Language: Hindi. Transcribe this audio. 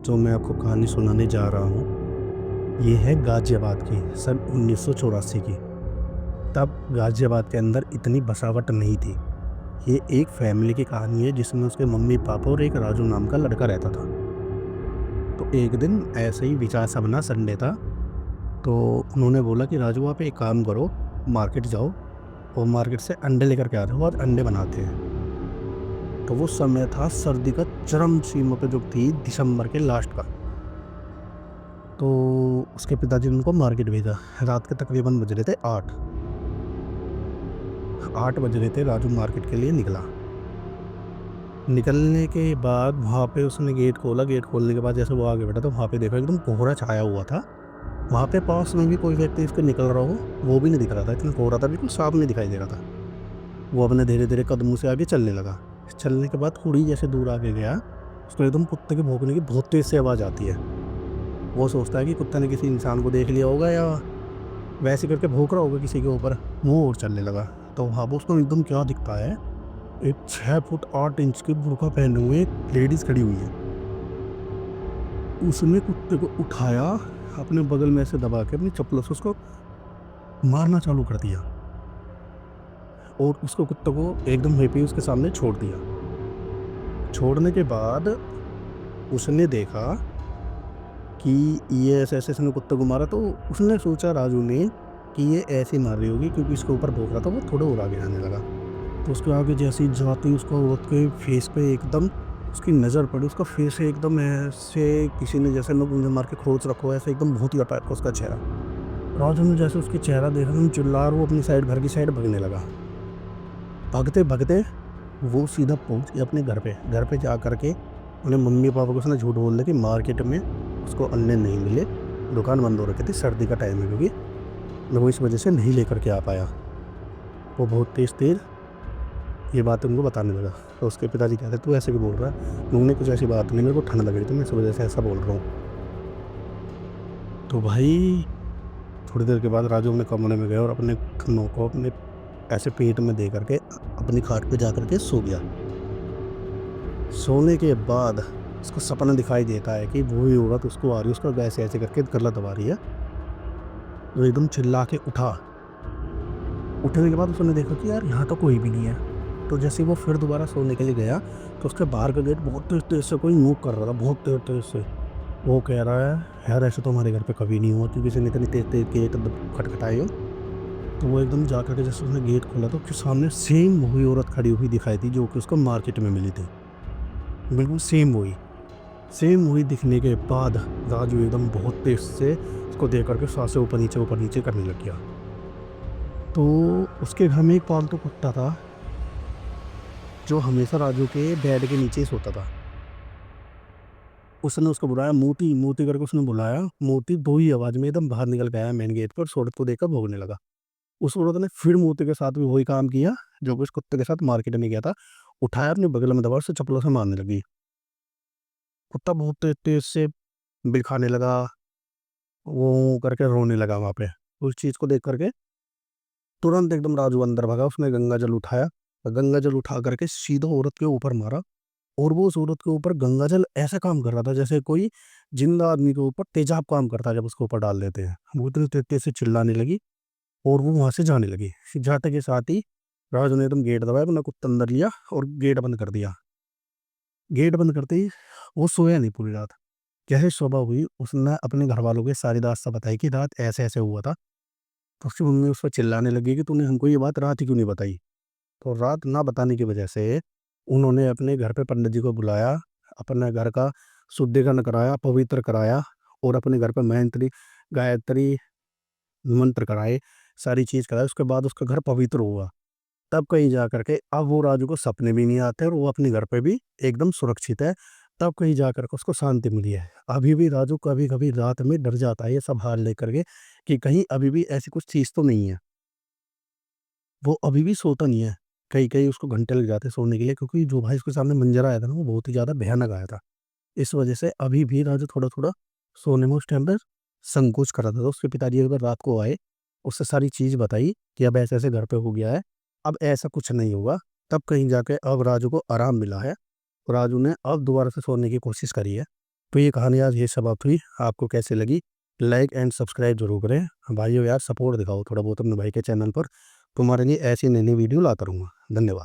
जो मैं आपको कहानी सुनाने जा रहा हूँ, ये है गाज़ियाबाद की, सन 1984 की। तब गाज़ियाबाद के अंदर इतनी बसावट नहीं थी। ये एक फैमिली की कहानी है जिसमें उसके मम्मी-पापा और एक राजू नाम का लड़का रहता था। तो एक दिन ऐसे ही विचार सा बना, संडे था, तो उन्होंने बोला कि राजू आप एक काम करो, मार्केट जाओ और मार्केट से अंडे लेकर के आ जाओ, आज अंडे बनाते हैं। तो वो समय था सर्दी का चरम सीमा पे जो थी, दिसंबर के लास्ट का। तो उसके पिताजी ने उनको मार्केट भेजा। रात के तकरीबन बज रहे थे 8। 8 बज रहे थे, राजू मार्केट के लिए निकला। निकलने के बाद वहाँ पे उसने गेट खोला, गेट खोलने के बाद जैसे वो आगे बढ़ा तो वहाँ पे देखा एकदम कोहरा छाया हुआ था। वहाँ पे पास में भी कोई व्यक्ति इसके निकल रहा हो, वो भी नहीं दिख रहा था, इतना कोहरा था, बिल्कुल साफ नहीं दिखाई दे रहा था। वो अपने धीरे-धीरे कदमों से आगे चलने लगा। चलने के बाद थोड़ी जैसे दूर आगे गया, उसको एकदम कुत्ते के भौंकने की बहुत तेज़ से आवाज़ आती है। वो सोचता है कि कुत्ते ने किसी इंसान को देख लिया होगा या वैसे करके भौंक रहा होगा किसी के ऊपर, वो और चलने लगा। तो वहाँ पे उसको एकदम क्या दिखता है, एक 6 फुट 8 इंच की बुर्का पहने हुए एक लेडीज़ खड़ी हुई है। उसने कुत्ते को उठाया, अपने बगल में ऐसे दबा के अपनी चप्पलों से उसको मारना चालू कर दिया और उसको कुत्ते को एकदम वहीं पे ही उसके सामने छोड़ दिया। छोड़ने के बाद उसने देखा कि ये ऐसे-ऐसे इसने कुत्ते को मारा, तो उसने सोचा राजू ने कि ये ऐसे ही मार रही होगी क्योंकि इसके ऊपर भौंक रहा था, वो थोड़ा और आगे आने लगा। तो उसके आगे जैसे ही जाते ही उसको औरत के फेस पे एकदम उसकी नज़र पड़ी, उसका फेस एकदम ऐसे किसी ने जैसे नोक मार के खरोच रखा हो, ऐसे एकदम भूतिया टाइप का उसका चेहरा। राजू ने जैसे उसके चेहरा देखा ना, चिल्ला और वो अपनी साइड घर की साइड भागने लगा। भागते-भागते वो सीधा पहुँच गया अपने घर पे। घर पे जा कर के अपने मम्मी-पापा को उसने झूठ बोल दिया कि मार्केट में उसको अंडे नहीं मिले, दुकान बंद हो रखी थी, सर्दी का टाइम है क्योंकि, मैं वो इस वज़ह से नहीं लेकर के आ पाया। वो बहुत तेज़-तेज़ ये बात उनको बताने लगा। तो उसके पिताजी कहते, "तू ऐसे क्यों बोल रहा है?" उन्होंने, "कुछ ऐसी बात नहीं, मेरे को ठंड लग रही थी, मैं इस वज़ह से ऐसा बोल रहा हूँ।" तो भाई थोड़ी देर के बाद राजू अपने कमरे में गया और अपने ठुन्नों को अपने ऐसे पेट में दे करके अपनी खाट पे जा कर के सो गया। सोने के बाद उसको सपना दिखाई देता है कि वही औरत उसको आ रही है, उसको ऐसे-ऐसे करके गला दबा रही है। वो एकदम चिल्ला के उठा। उठने के बाद उसने देखा कि यार यहाँ तो कोई भी नहीं है। तो जैसे ही वो फिर दोबारा सोने के लिए गया, तो उसके बाहर का गेट बहुत तेज़-तेज़ से कोई नॉक कर रहा था, बहुत तेज़-तेज़ से। वो कह रहा है, "यार ऐसे तो हमारे घर पे कभी नहीं हुआ कि किसी ने इतनी तेज़-तेज़ गेट खटखटाए हो।" तो वो एकदम जा कर के जैसे उसने गेट खोला तो उसके सामने सेम वही औरत खड़ी हुई दिखाई दी जो कि उसको मार्केट में मिली थी। बिल्कुल सेम वही। सेम वही दिखने के बाद राजू एकदम बहुत तेज़ से उसको देख कर के साँसें ऊपर नीचे करने लग गया। तो उसके घर में एक पालतू कुत्ता था, जो हमेशा राजू के बेड के नीचे ही सोता था। उसने उसको बुलाया, "मोती, मोती" करके उसने बुलाया। मोती 2 ही आवाज़ में एकदम बाहर निकल के आया मेन गेट पे और उस औरत को देखकर भौंकने लगा। उस औरत ने फिर मोती के साथ भी वही काम किया, जो कि उस कुत्ते के साथ मार्केट में किया था। उठाया, अपने बगल में दबा, उसे चप्पलों से मारने लगी। कुत्ता बहुत तेज़-तेज़ से बिल खाने लगा, वो करके रोने लगा वहाँ पे। उस चीज़ को देख कर के तुरंत एकदम राजू अंदर भागा, उसने गंगा जल उठाया, गंगा जल उठा कर के सीधा औरत के ऊपर मारा और वो उस औरत के ऊपर गंगा जल ऐसा काम कर रहा था जैसे कोई जिंदा आदमी के ऊपर तेज़ाब काम करता है जब उसके ऊपर डाल देते हैं। वो इतनी तेज़-तेज़ से चिल्लाने लगी और वो वहाँ से जाने लगी। जाते के साथ ही राजू ने एकदम गेट दबाया, अपना कुत्ता अंदर लिया और गेट बंद कर दिया। गेट बंद करते ही वो सोया नहीं पूरी रात। जैसे सुबह हुई, उसने अपने घरवालों को सारी दास्ताँ बताई कि रात ऐसे-ऐसे हुआ था। तो उसकी मम्मी उस पर चिल्लाने लगी कि तूने हमको ये बात रात ही क्यों नहीं बताई? तो रात ना बताने की वजह से उन्होंने अपने घर पे पंडित जी को बुलाया, अपने घर का शुद्धिकरण कराया, पवित्र कराया और अपने घर पे मंत्री, गायत्री मंत्र कराए, सारी चीज़ कराई। उसके बाद उसका घर पवित्र हुआ। तब कहीं जा कर के अब वो राजू को सपने भी नहीं आते और वो अपने घर पे भी एकदम सुरक्षित है। तब कहीं जा कर के उसको शांति मिली है। अभी भी राजू कभी-कभी रात में डर जाता है ये सब हाल लेकर के कि कहीं अभी भी ऐसी कुछ चीज़ तो नहीं है। वो अभी भी सोता नहीं है। कहीं-कहीं उसको घंटे लग जाते हैं सोने के लिए, क्योंकि जो भाई उसके सामने मंज़र आया था ना, वो बहुत ही ज़्यादा भयानक आया था। इस वजह से अभी भी राजू थोड़ा-थोड़ा सोने में उस टाइम पे संकोच कर रहा था। तो उसके पिताजी एक बार रात को आए, उससे सारी चीज़ बताई कि अब ऐसे-ऐसे घर पे हो गया है, अब ऐसा कुछ नहीं होगा। तब कहीं जाके अब राजू को आराम मिला है। राजू ने अब दोबारा से सोने की कोशिश करी है। तो ये कहानी आज ये समाप्त हुई। आपको कैसे लगी? लाइक एंड सब्सक्राइब ज़रूर करें। भाइयों यार सपोर्ट दिखाओ थोड़ा बहुत अपने भाई के चैनल पर। तुम्हारे लिए ऐसी नई-नई वीडियो लाता रहूँगा। धन्यवाद।